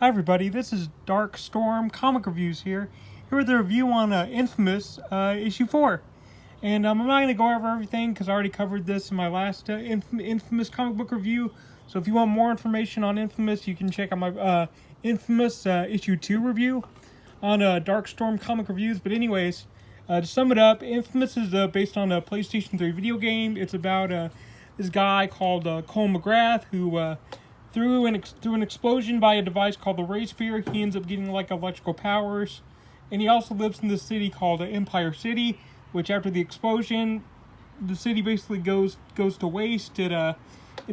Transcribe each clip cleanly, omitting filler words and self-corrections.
Hi everybody, this is Dark Storm Comic Reviews here with a review on Infamous issue 4. And I'm not going to go over everything because I already covered this in my last Infamous comic book review. So if you want more information on Infamous, you can check out my Infamous issue 2 review on Dark Storm Comic Reviews. But anyways, to sum it up, Infamous is based on a PlayStation 3 video game. It's about this guy called Cole McGrath who... Through an explosion by a device called the Ray Spear, he ends up getting like electrical powers, and he also lives in this city called Empire City, which after the explosion, the city basically goes to waste. It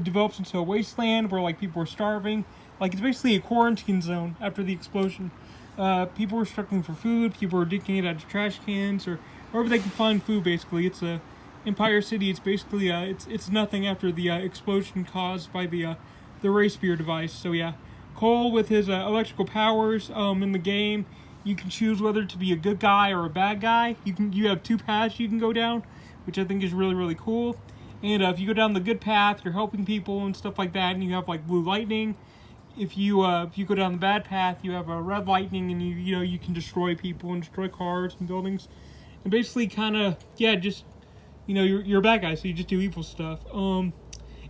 develops into a wasteland where like people are starving. Like it's basically a quarantine zone after the explosion. People are struggling for food. People are digging it out of trash cans or wherever they can find food. Basically, it's a Empire City. It's basically it's nothing after the explosion caused by the Ray Spear device. So yeah, Cole with his electrical powers in the game, you can choose whether to be a good guy or a bad guy. You have two paths you can go down, which I think is really cool. And if you go down the good path, you're helping people and stuff like that, and you have like blue lightning. If you go down the bad path, you have a red lightning, and you can destroy people and destroy cars and buildings, and basically kind of just you're a bad guy, so you just do evil stuff.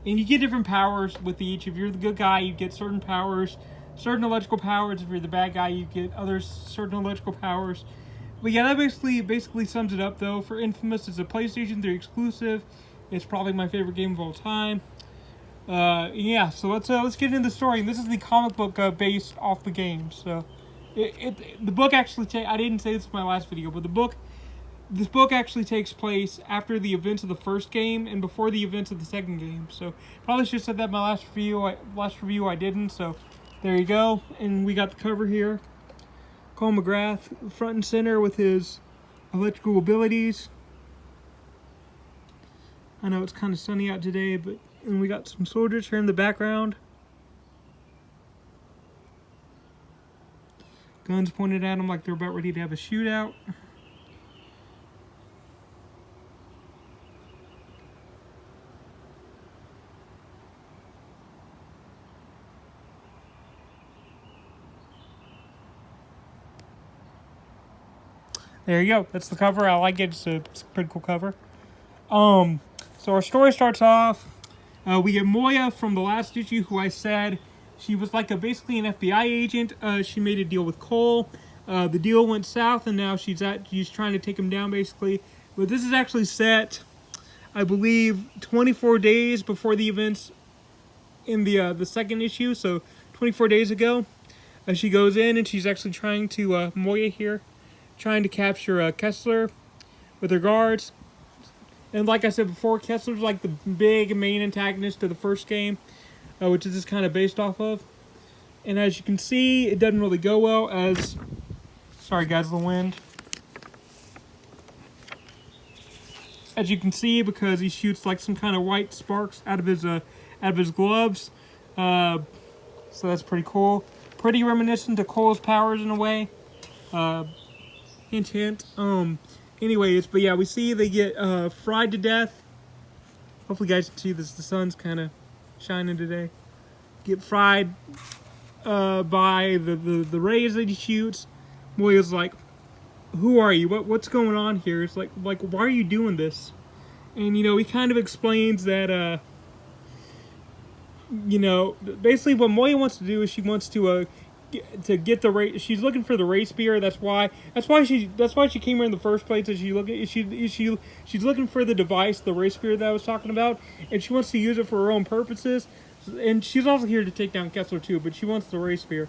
And you get different powers with each. If you're the good guy, you get certain powers, certain electrical powers. If you're the bad guy, you get certain electrical powers. But yeah, that basically sums it up, though. For Infamous, it's a PlayStation 3 exclusive. It's probably my favorite game of all time. So let's get into the story. And this is the comic book based off the game. So the book actually I didn't say this in my last video, but this book actually takes place after the events of the first game and before the events of the second game. So probably should have said that in my last review. I didn't. So there you go. And we got the cover here. Cole McGrath front and center with his electrical abilities. I know it's kind of sunny out today, and we got some soldiers here in the background. Guns pointed at them like they're about ready to have a shootout. There you go. That's the cover. I like it. It's a pretty cool cover. So our story starts off. We get Moya from the last issue, who I said she was like basically an FBI agent. She made a deal with Cole. The deal went south, and now she's trying to take him down, basically. But this is actually set, I believe, 24 days before the events in the second issue. So 24 days ago, she goes in and she's actually trying to Moya here. Trying to capture Kessler with her guards. And like I said before, Kessler's like the big main antagonist to the first game, which is just kind of based off of. And as you can see, it doesn't really go well as... Sorry guys, the wind. As you can see, because he shoots like some kind of white sparks out of his gloves. So that's pretty cool. Pretty reminiscent to Cole's powers in a way. Hint, hint. Anyways, but yeah, we see they get fried to death. Hopefully you guys can see this. The sun's kind of shining today. Get fried by the rays that he shoots. Moya's like, who are you? What's going on here? It's like why are you doing this? And he kind of explains that basically what Moya wants to do is she wants to get the Ray. She's looking for the Ray Spear. That's why she came here in the first place. She's looking for the device, the Ray Spear that I was talking about, and she wants to use it for her own purposes. And she's also here to take down Kessler too, but she wants the Ray Spear.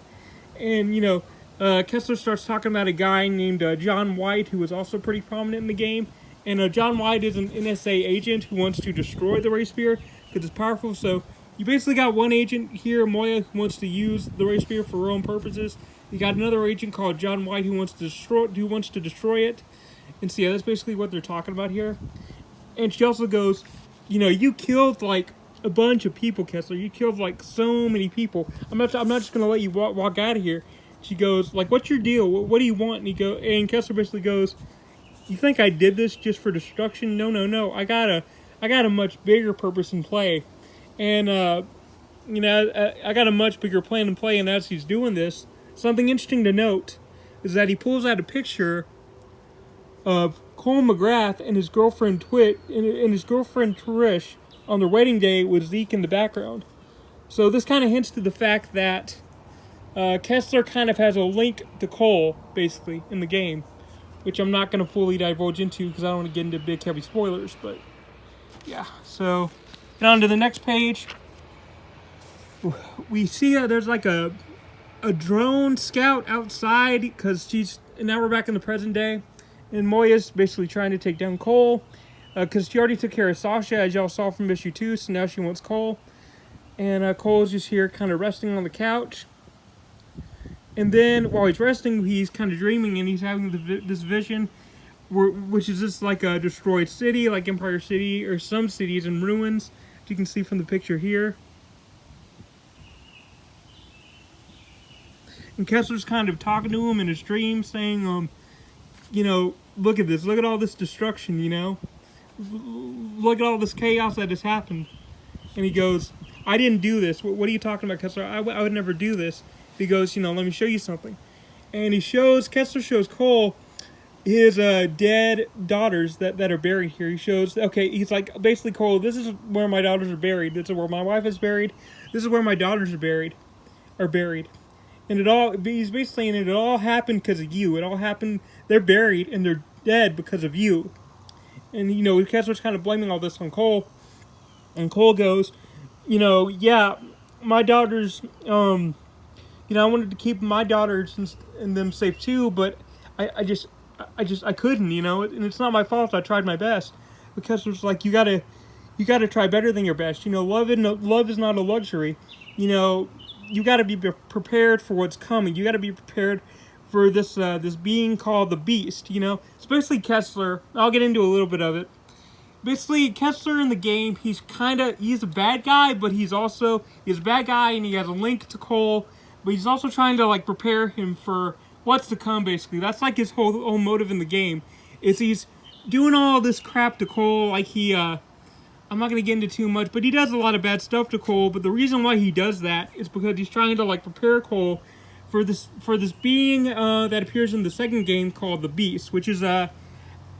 And Kessler starts talking about a guy named John White, who is also pretty prominent in the game. And John White is an NSA agent who wants to destroy the Ray Spear because it's powerful. So you basically got one agent here, Moya, who wants to use the Ray Spear for her own purposes. You got another agent called John White who wants to destroy it. And so yeah, that's basically what they're talking about here. And she also goes, you killed like a bunch of people, Kessler. You killed like so many people. I'm not just gonna let you walk out of here. She goes, like, what's your deal? What do you want? And Kessler basically goes, you think I did this just for destruction? No. I got a much bigger purpose in play. And I got a much bigger plan in play, and as he's doing this, something interesting to note is that he pulls out a picture of Cole McGrath and his girlfriend and his girlfriend Trish on their wedding day with Zeke in the background. So this kind of hints to the fact that Kessler kind of has a link to Cole, basically, in the game, which I'm not going to fully divulge into because I don't want to get into big, heavy spoilers, but yeah. So, get on to the next page. We see there's like a drone scout outside because now we're back in the present day, and Moya's basically trying to take down Cole because she already took care of Sasha, as y'all saw from issue 2, so now she wants Cole. And Cole's just here kind of resting on the couch. And then while he's resting, he's kind of dreaming, and he's having this vision, which is just like a destroyed city, like Empire City, or some cities in ruins, as you can see from the picture here. And Kessler's kind of talking to him in his dream, saying, look at this, look at all this destruction, look at all this chaos that has happened. And he goes, I didn't do this. What are you talking about, Kessler? I would never do this. He goes, let me show you something. And Kessler shows Cole his dead daughters that are buried here. He shows, he's like, basically, Cole, this is where my daughters are buried. This is where my wife is buried. This is where my daughters are buried. And he's basically saying it all happened because of you. It all happened, they're buried and they're dead because of you. And, Kessler's kind of blaming all this on Cole. And Cole goes, yeah, my daughters, I wanted to keep my daughters and them safe too, but I couldn't, and it's not my fault. I tried my best. Because it's like, you gotta try better than your best. Love is not a luxury. You gotta be prepared for what's coming. You gotta be prepared for this being called the Beast. It's basically Kessler. I'll get into a little bit of it. Basically, Kessler in the game, he's a bad guy, but he's a bad guy, and he has a link to Cole, but he's also trying to, prepare him for what's to come, basically. That's, his whole motive in the game, is he's doing all this crap to Cole, I'm not going to get into too much, but he does a lot of bad stuff to Cole, but the reason why he does that is because he's trying to, prepare Cole for this being that appears in the second game called the Beast, which is,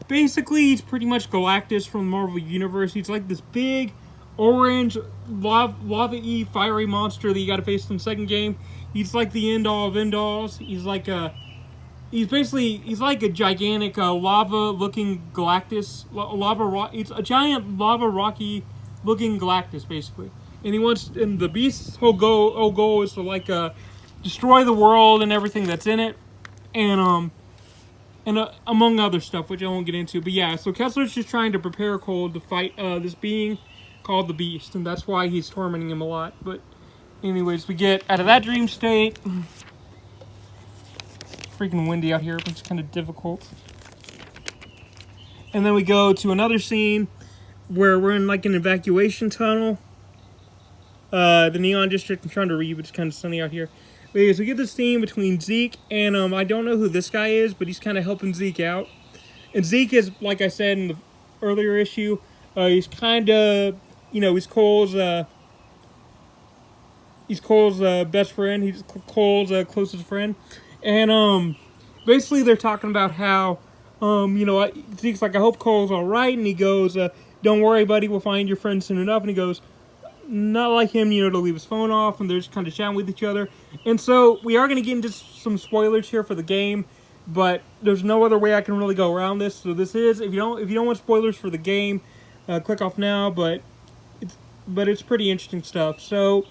basically, he's pretty much Galactus from the Marvel Universe. He's like this big, orange, lava-y, fiery monster that you gotta face in the second game. He's like the end-all of end-alls. He's like a gigantic, lava-looking Galactus. It's a giant, lava-rocky-looking Galactus, basically. And the Beast's whole goal is to, destroy the world and everything that's in it. And among other stuff, which I won't get into. But yeah, so Kessler's just trying to prepare Cole to fight this being called the Beast. And that's why he's tormenting him a lot. But anyways, we get out of that dream state. It's freaking windy out here, which is kind of difficult. And then we go to another scene where we're in an evacuation tunnel. The Neon District, I'm trying to read, but it's kind of sunny out here. So we get this scene between Zeke and, I don't know who this guy is, but he's kind of helping Zeke out. And Zeke is, like I said in the earlier issue, he's kind of, he's Cole's best friend. He's Cole's closest friend. And, basically they're talking about how, Zeke's like, I hope Cole's alright. And he goes, don't worry, buddy, we'll find your friend soon enough. And he goes, not like him, to leave his phone off, and they're just kind of chatting with each other. And so, we are going to get into some spoilers here for the game, but there's no other way I can really go around this. So this is, if you don't want spoilers for the game, click off now, but it's pretty interesting stuff. So,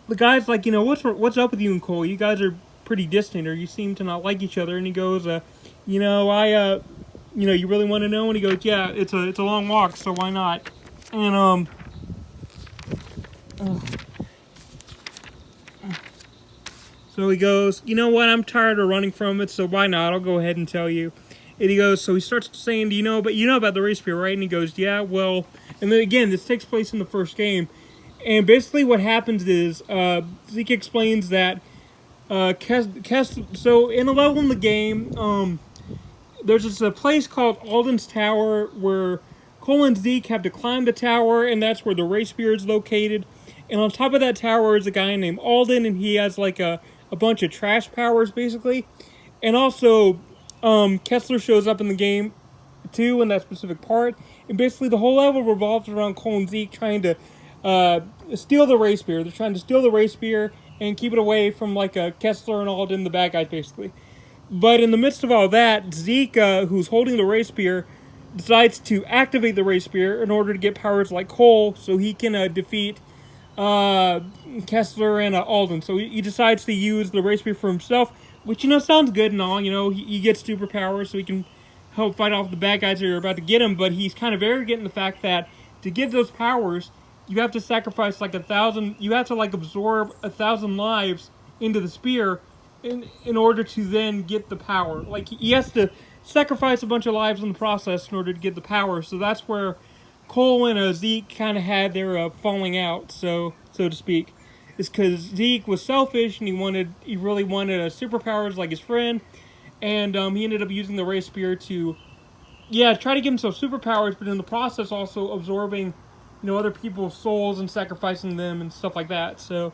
the guy's like, what's up with you and Cole? You guys are pretty distant, or you seem to not like each other. And he goes, you really want to know? And he goes, yeah, it's a long walk, so why not? And, so he goes, you know what, I'm tired of running from it, so why not? I'll go ahead and tell you. And he goes, so he starts saying, you know about the race fear, right? And he goes, yeah, well, and then again, this takes place in the first game. And basically what happens is, Zeke explains that, so in a level in the game, there's this place called Alden's Tower where Cole and Zeke have to climb the tower, and that's where the race fear is located. And on top of that tower is a guy named Alden, and he has like a bunch of trash powers basically. And also, Kessler shows up in the game too in that specific part. And basically, the whole level revolves around Cole and Zeke trying to steal the race beer. They're trying to steal the race beer and keep it away from like Kessler and Alden, the bad guys, basically. But in the midst of all that, Zeke, who's holding the race beer, decides to activate the race beer in order to get powers like Cole, so he can defeat Kessler and Alden. So he decides to use the race beer for himself, which sounds good and all. He gets superpowers so he can help fight off the bad guys that are about to get him. But he's kind of arrogant in the fact that to get those powers, you have to sacrifice like 1,000. You have to like absorb 1,000 lives into the spear in order to then get the power. Like he has to sacrifice a bunch of lives in the process in order to get the power. So that's where Cole and Zeke kind of had their falling out, so to speak. It's because Zeke was selfish and he really wanted superpowers like his friend, and he ended up using the race spear to try to give himself superpowers, but in the process also absorbing other people's souls and sacrificing them and stuff like that. So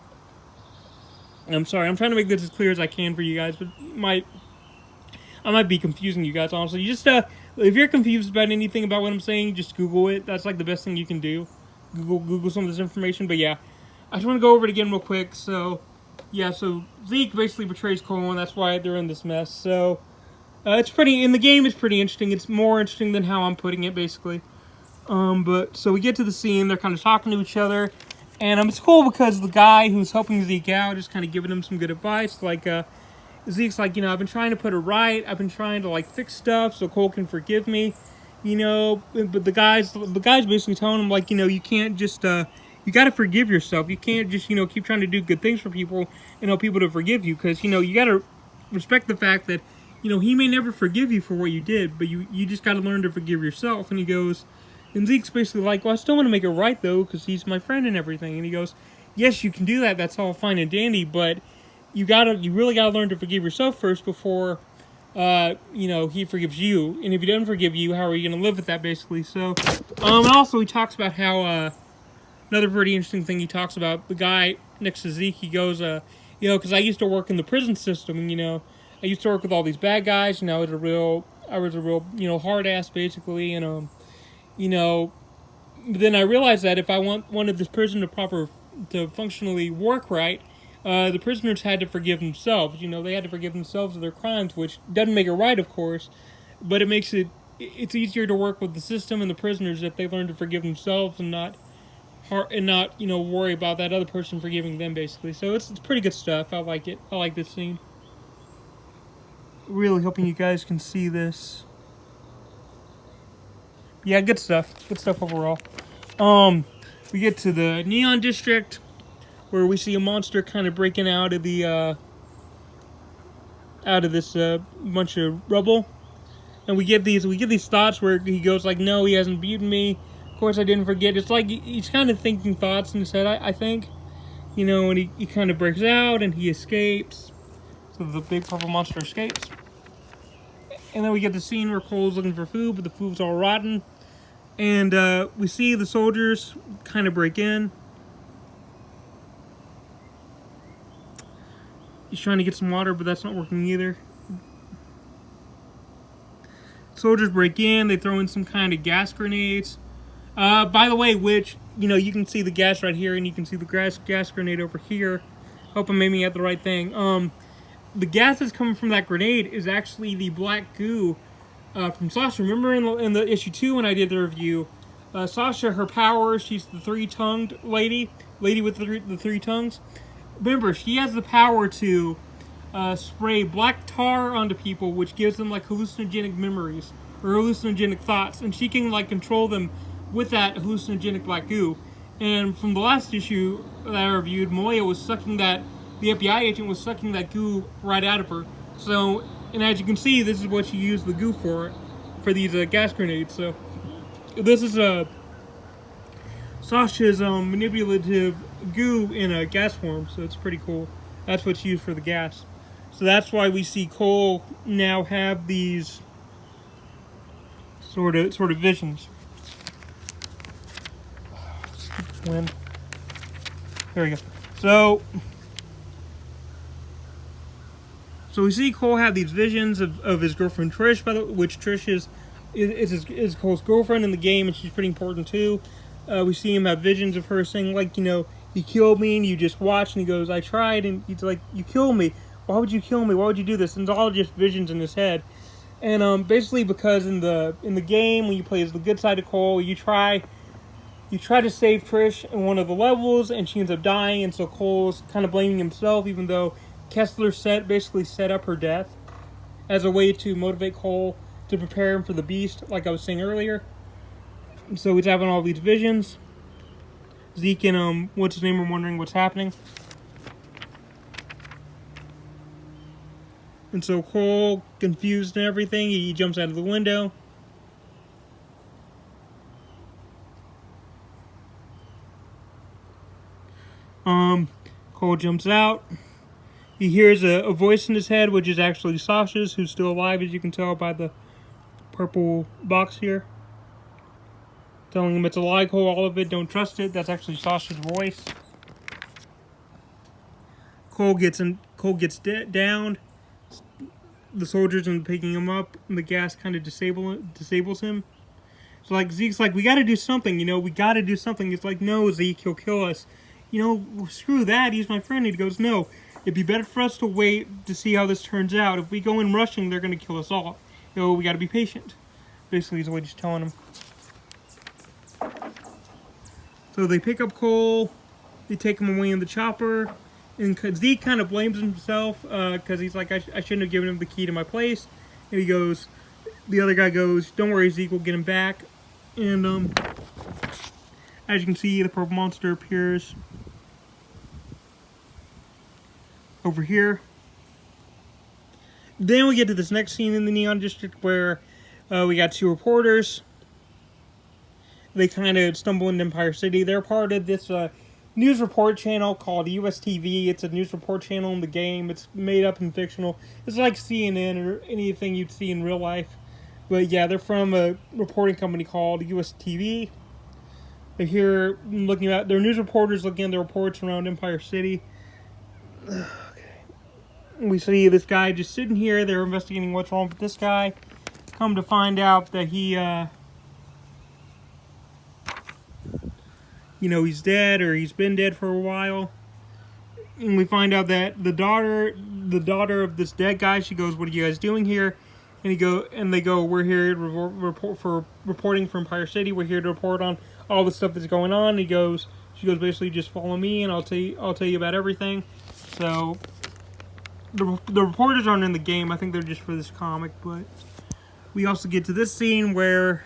I'm sorry, I'm trying to make this as clear as I can for you guys, but I might be confusing you guys, honestly. You just, if you're confused about anything about what I'm saying, just Google it. That's like the best thing you can do. Google some of this information. But yeah, I just want to go over it again real quick. So, yeah, so Zeke basically betrays Cole, and that's why they're in this mess. So, in the game, it's pretty interesting. It's more interesting than how I'm putting it, basically. But, so we get to the scene, they're kind of talking to each other. And it's cool because the guy who's helping Zeke out is kind of giving him some good advice. Like, Zeke's like, I've been trying to put it right. I've been trying to, like, fix stuff so Cole can forgive me. But the guy's basically telling him, like, you can't just, you got to forgive yourself. You can't just, keep trying to do good things for people and help people to forgive you. Because, you got to respect the fact that, he may never forgive you for what you did, but you just got to learn to forgive yourself. And he goes, and Zeke's basically like, well, I still want to make it right, though, because he's my friend and everything. And he goes, yes, you can do that. That's all fine and dandy, but you really gotta learn to forgive yourself first before, he forgives you. And if he doesn't forgive you, how are you gonna live with that, basically? So, and also he talks about how, another pretty interesting thing he talks about, the guy next to Zeke, he goes, because I used to work in the prison system, and, I used to work with all these bad guys, I was a real, hard ass, basically, and, but then I realized that if I wanted this prison to functionally work right, the prisoners had to forgive themselves. They had to forgive themselves of their crimes, which doesn't make it right, of course, but it's easier to work with the system and the prisoners if they learn to forgive themselves and not worry about that other person forgiving them, basically. So it's pretty good stuff. I like it. I like this scene. Really hoping you guys can see this. Yeah, good stuff. Good stuff overall. We get to the Neon District, where we see a monster kind of breaking out of this bunch of rubble, and we get these thoughts where he goes like, "No, he hasn't beaten me. Of course, I didn't forget." It's like he's kind of thinking thoughts in his head. I think, and he kind of breaks out and he escapes. So the big purple monster escapes, and then we get the scene where Cole's looking for food, but the food's all rotten, and we see the soldiers kind of break in. He's trying to get some water, but that's not working either. Soldiers break in. They throw in some kind of gas grenades. By the way, which, you can see the gas right here, and you can see the gas grenade over here. Hope I'm aiming at the right thing. The gas that's coming from that grenade is actually the black goo from Sasha. Remember in the issue 2 when I did the review, Sasha, her power, she's the three-tongued lady with the three tongues. Remember, she has the power to spray black tar onto people, which gives them like hallucinogenic memories or hallucinogenic thoughts, and she can like control them with that hallucinogenic black goo. And from the last issue that I reviewed, Moya was sucking the FBI agent was sucking that goo right out of her. So, and as you can see, this is what she used the goo for these gas grenades. So, this is Sasha's manipulative goo in a gas form, so it's pretty cool. That's what's used for the gas. So that's why we see Cole now have these sort of visions. Wind. There we go. So we see Cole have these visions of his girlfriend Trish, by the which Trish is Cole's girlfriend in the game, and she's pretty important too. We see him have visions of her saying, like, you killed me and you just watched, and he goes, I tried, and he's like, you killed me. Why would you kill me? Why would you do this? And it's all just visions in his head. And basically because in the game, when you play as the good side of Cole, you try to save Trish in one of the levels, and she ends up dying, and so Cole's kind of blaming himself, even though Kessler basically set up her death as a way to motivate Cole to prepare him for the beast, like I was saying earlier. So he's having all these visions. Zeke and what's his name are wondering what's happening. And so Cole, confused and everything, he jumps out of the window. Cole jumps out. He hears a voice in his head, which is actually Sasha's, who's still alive, as you can tell by the purple box here. Telling him it's a lie, Cole, all of it, don't trust it. That's actually Sasha's voice. Cole gets downed. The soldiers are picking him up, and the gas kind of disables him. So, like, Zeke's like, we gotta do something, we gotta do something. It's like, no, Zeke, he'll kill us. Screw that, he's my friend. He goes, no, it'd be better for us to wait to see how this turns out. If we go in rushing, they're gonna kill us all. We gotta be patient. Basically, is what he's telling him. So they pick up Cole, they take him away in the chopper, and Zeke kind of blames himself because he's like, I shouldn't have given him the key to my place. And the other guy goes, don't worry, Zeke, we'll get him back. And as you can see, the purple monster appears over here. Then we get to this next scene in the Neon District where we got two reporters. They kind of stumble into Empire City. They're part of this news report channel called USTV. It's a news report channel in the game. It's made up and fictional. It's like CNN or anything you'd see in real life. But yeah, they're from a reporting company called USTV. They're here looking at, they're news reporters looking at the reports around Empire City. Okay. We see this guy just sitting here. They're investigating what's wrong with this guy. Come to find out that he, he's dead, or he's been dead for a while. And we find out that the daughter of this dead guy, she goes, what are you guys doing here? And they go, we're here to reporting from Empire City. We're here to report on all the stuff that's going on. She goes, basically, just follow me, and I'll tell you about everything. So the reporters aren't in the game. I think they're just for this comic. But we also get to this scene where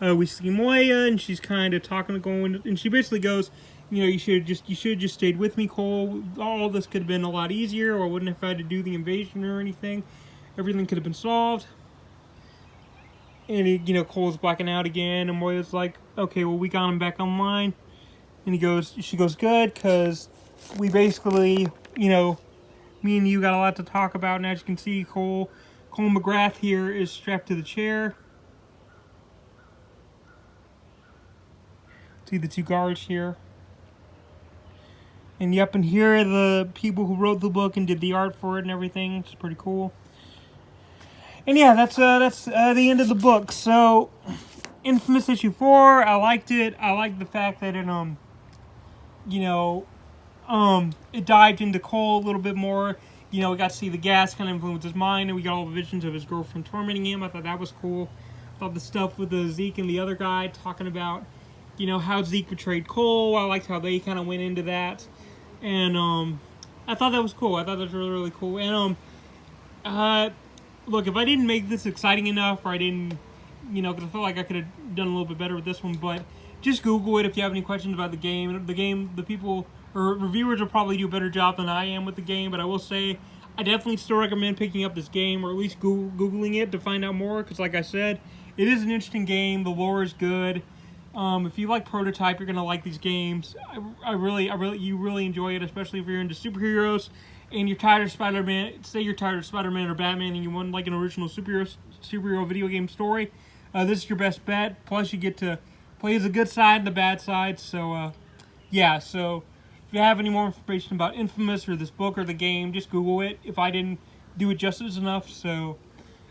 we see Moya, and she's kind of talking, and she basically goes, you should have just stayed with me, Cole. All this could have been a lot easier, or I wouldn't have had to do the invasion or anything. Everything could have been solved. And Cole's blacking out again, and Moya's like, okay, well, we got him back online. And she goes, good, because we basically, me and you got a lot to talk about, and as you can see, Cole McGrath here is strapped to the chair. See the two guards here. And yep, and here are the people who wrote the book and did the art for it and everything. It's pretty cool. And yeah, that's the end of the book. So, Infamous issue 4, I liked it. I liked the fact that it it dived into Cole a little bit more. We got to see the gas kind of influence his mind, and we got all the visions of his girlfriend tormenting him. I thought that was cool. I thought the stuff with the Zeke and the other guy talking about, how Zeke betrayed Cole. I liked how they kind of went into that. And I thought that was cool. I thought that was really, really cool. And look, if I didn't make this exciting enough, or I didn't, because I felt like I could have done a little bit better with this one, but just Google it if you have any questions about the game. The people, or reviewers will probably do a better job than I am with the game, but I will say, I definitely still recommend picking up this game, or at least Googling it to find out more, because like I said, it is an interesting game. The lore is good. If you like Prototype, you're gonna like these games. You really enjoy it, especially if you're into superheroes and you're tired of Spider-Man. Say you're tired of Spider-Man or Batman, and you want like an original superhero video game story. This is your best bet. Plus, you get to plays the good side and the bad side. So, yeah, so if you have any more information about Infamous or this book or the game, just Google it if I didn't do it justice enough. So,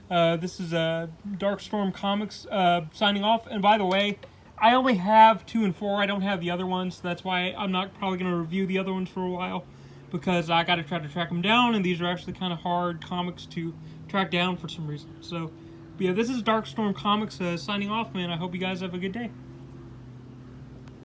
this is Darkstorm Comics signing off. And by the way, I only have 2 and 4. I don't have the other ones. So that's why I'm not probably going to review the other ones for a while, because I got to try to track them down, and these are actually kind of hard comics to track down for some reason. So, but yeah, this is Darkstorm Comics signing off, and I hope you guys have a good day.